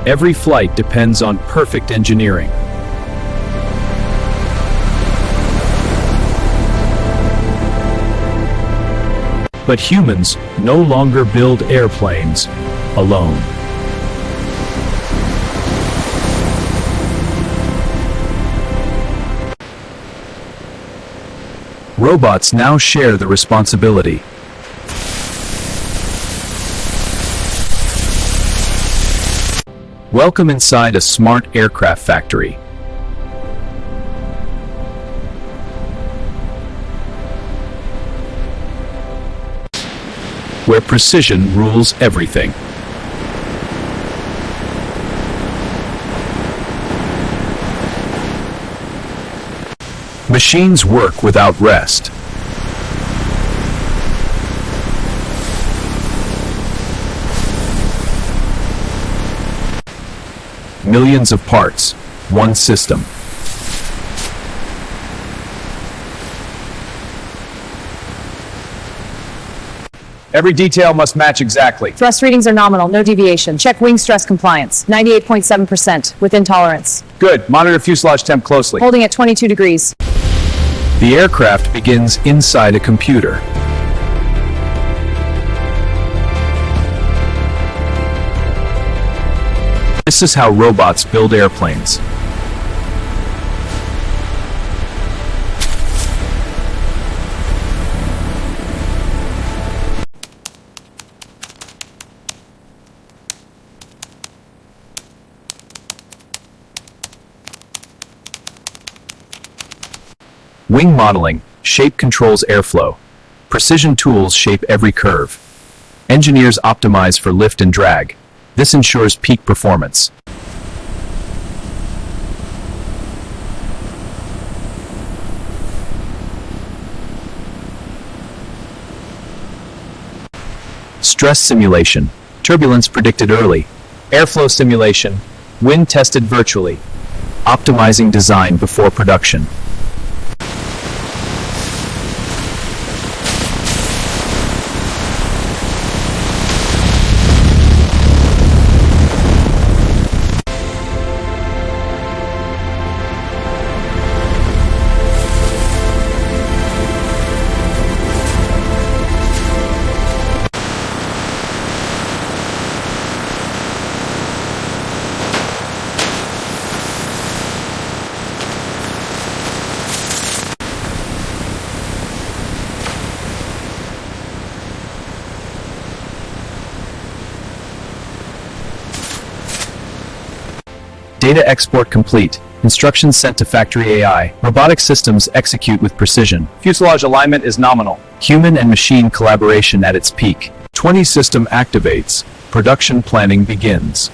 Every flight depends on perfect engineering. But humans no longer build airplanes alone. Robots now share the responsibility. Welcome inside a smart aircraft factory. Where precision rules everything. Machines work without rest. Millions of parts, one system. Every detail must match exactly. Thrust readings are nominal, no deviation. Check wing stress compliance, 98.7%, within tolerance. Good. Monitor fuselage temp closely. Holding at 22 degrees. The aircraft begins inside a computer. This is how robots build airplanes. Wing modeling, shape controls airflow. Precision tools shape every curve. Engineers optimize for lift and drag. This ensures peak performance. Stress simulation, turbulence predicted early. Airflow simulation, wind tested virtually. Optimizing design before production. Data export complete. Instructions sent to factory AI. Robotic systems execute with precision. Fuselage alignment is nominal. Human and machine collaboration at its peak. 20 system activates. Production planning begins.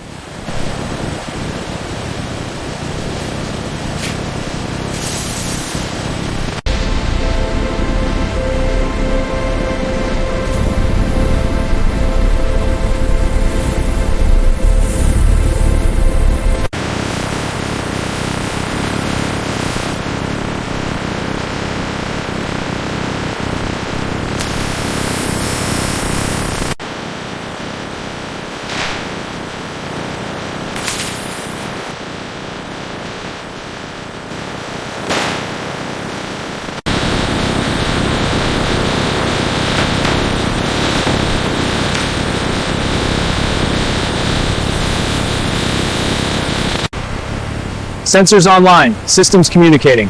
Sensors online, systems communicating.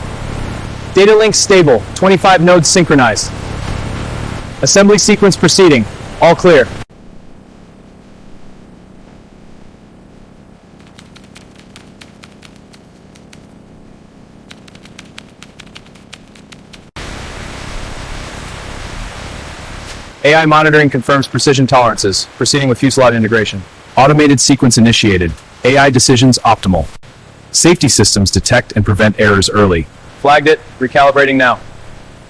Data links stable, 25 nodes synchronized. Assembly sequence proceeding, all clear. AI monitoring confirms precision tolerances, proceeding with fuselage integration. Automated sequence initiated. AI decisions optimal. Safety systems detect and prevent errors early. Flagged it, recalibrating now.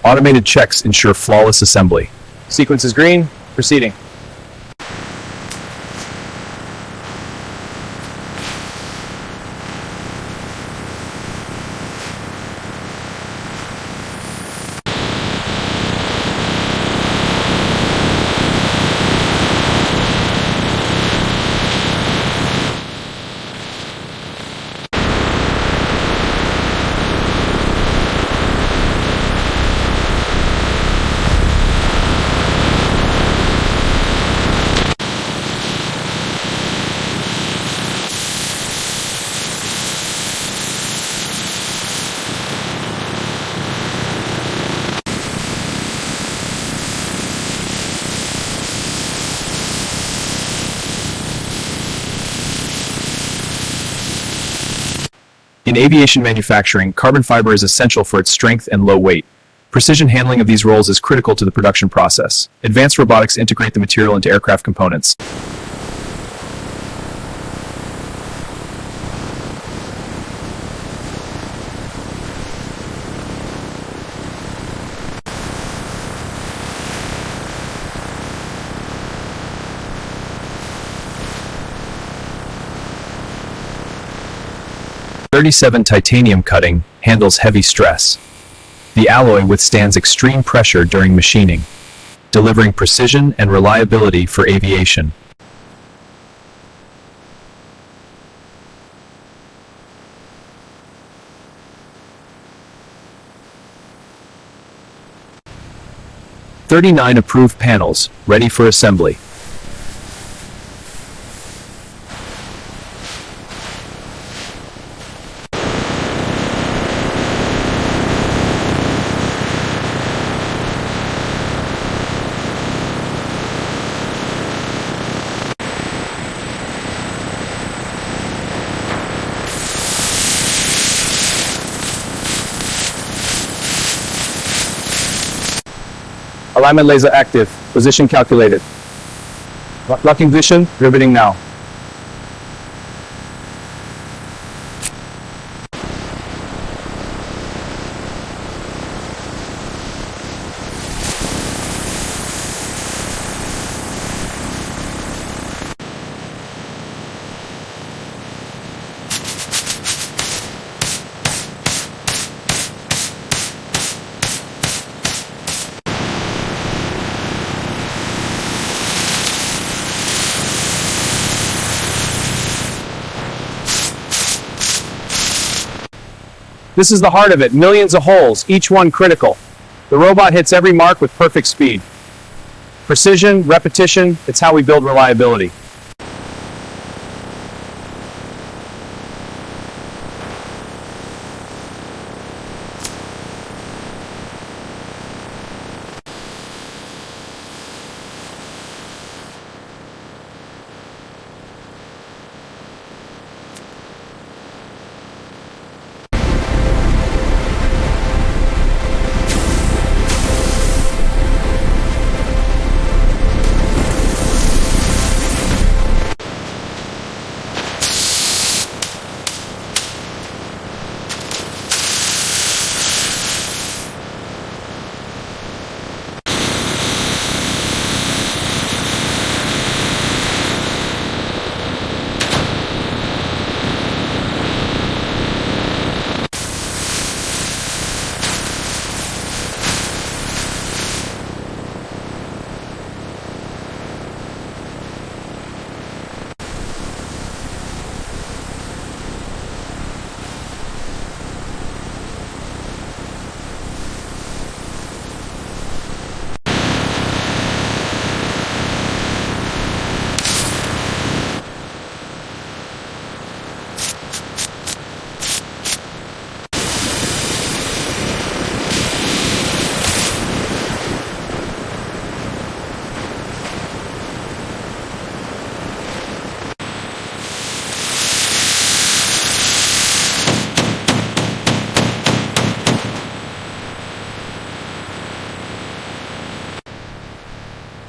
Automated checks ensure flawless assembly. Sequence is green, proceeding. In aviation manufacturing, carbon fiber is essential for its strength and low weight. Precision handling of these rolls is critical to the production process. Advanced robotics integrate the material into aircraft components. .37 titanium cutting handles heavy stress. The alloy withstands extreme pressure during machining, delivering precision and reliability for aviation. .39 approved panels, ready for assembly. Alignment laser active. Position calculated. Locking position. Riveting now. This is the heart of it. Millions of holes, each one critical. The robot hits every mark with perfect speed. Precision, repetition, it's how we build reliability.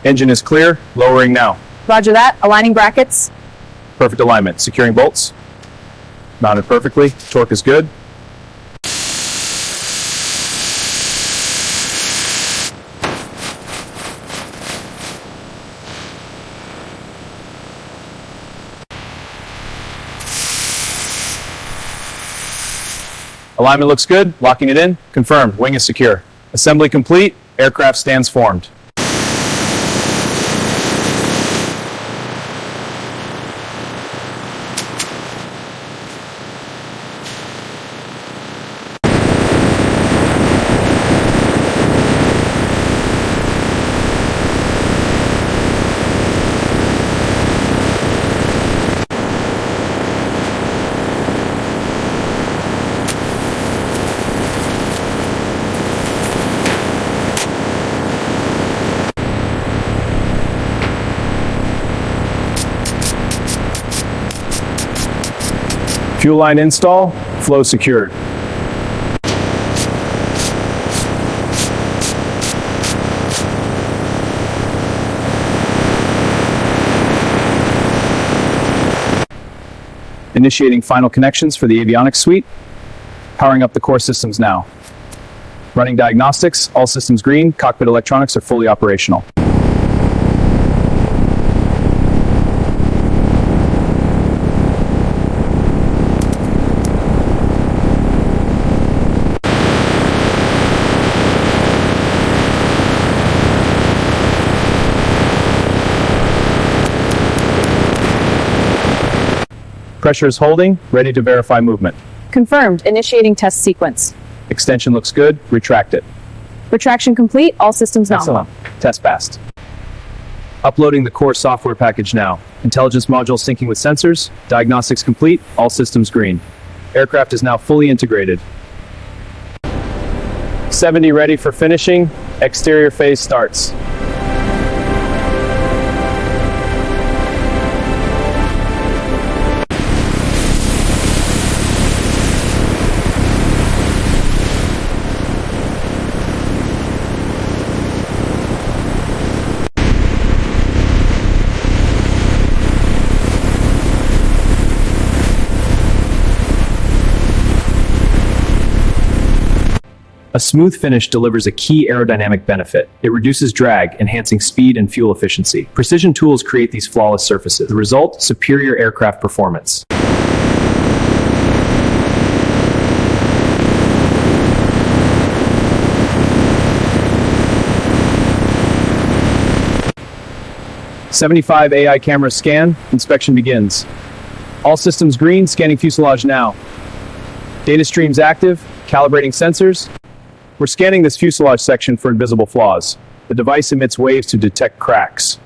Engine is clear, lowering now. Roger that. Aligning brackets. Perfect alignment. Securing bolts. Mounted perfectly. Torque is good. Alignment looks good. Locking it in. Confirmed. Wing is secure. Assembly complete. Aircraft stands formed. Fuel line install, Flow secured. Initiating final connections for the avionics suite. Powering up the core systems now. Running diagnostics, all systems green, cockpit electronics are fully operational. Pressure is holding, ready to verify movement. Confirmed. Initiating test sequence. Extension looks good, retract it. Retraction complete. All systems nominal. Excellent. Test passed. Uploading the core software package now. Intelligence module syncing with sensors. Diagnostics complete. All systems green. Aircraft is now fully integrated. 70 ready for finishing. Exterior phase starts. A smooth finish delivers a key aerodynamic benefit. It reduces drag, enhancing speed and fuel efficiency. Precision tools create these flawless surfaces. The result, superior aircraft performance. '75 AI camera scan. Inspection begins. All systems green, scanning fuselage now. Data streams active, calibrating sensors. We're scanning this fuselage section for invisible flaws. The device emits waves to detect cracks.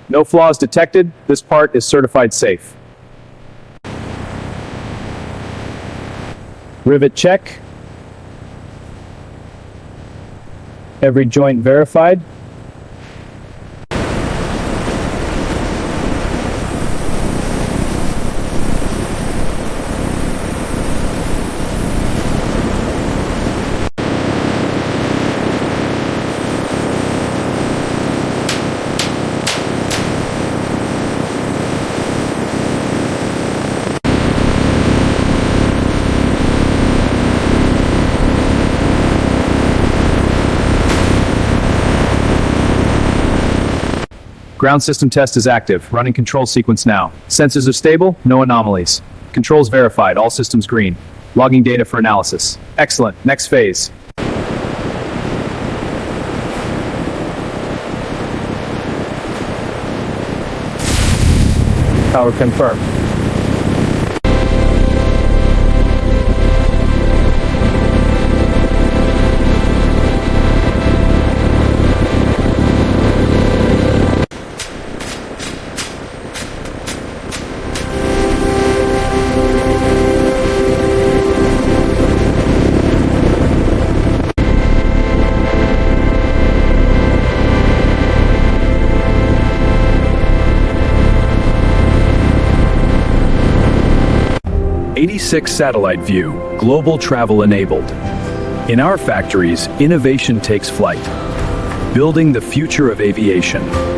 No flaws detected. This part is certified safe. Rivet check. Every joint verified. Ground system test is active. Running control sequence now. Sensors are stable, no anomalies. Controls verified, all systems green. Logging data for analysis. Excellent. Next phase. Power confirmed. '86 satellite view, global travel enabled. In our factories, innovation takes flight, building the future of aviation.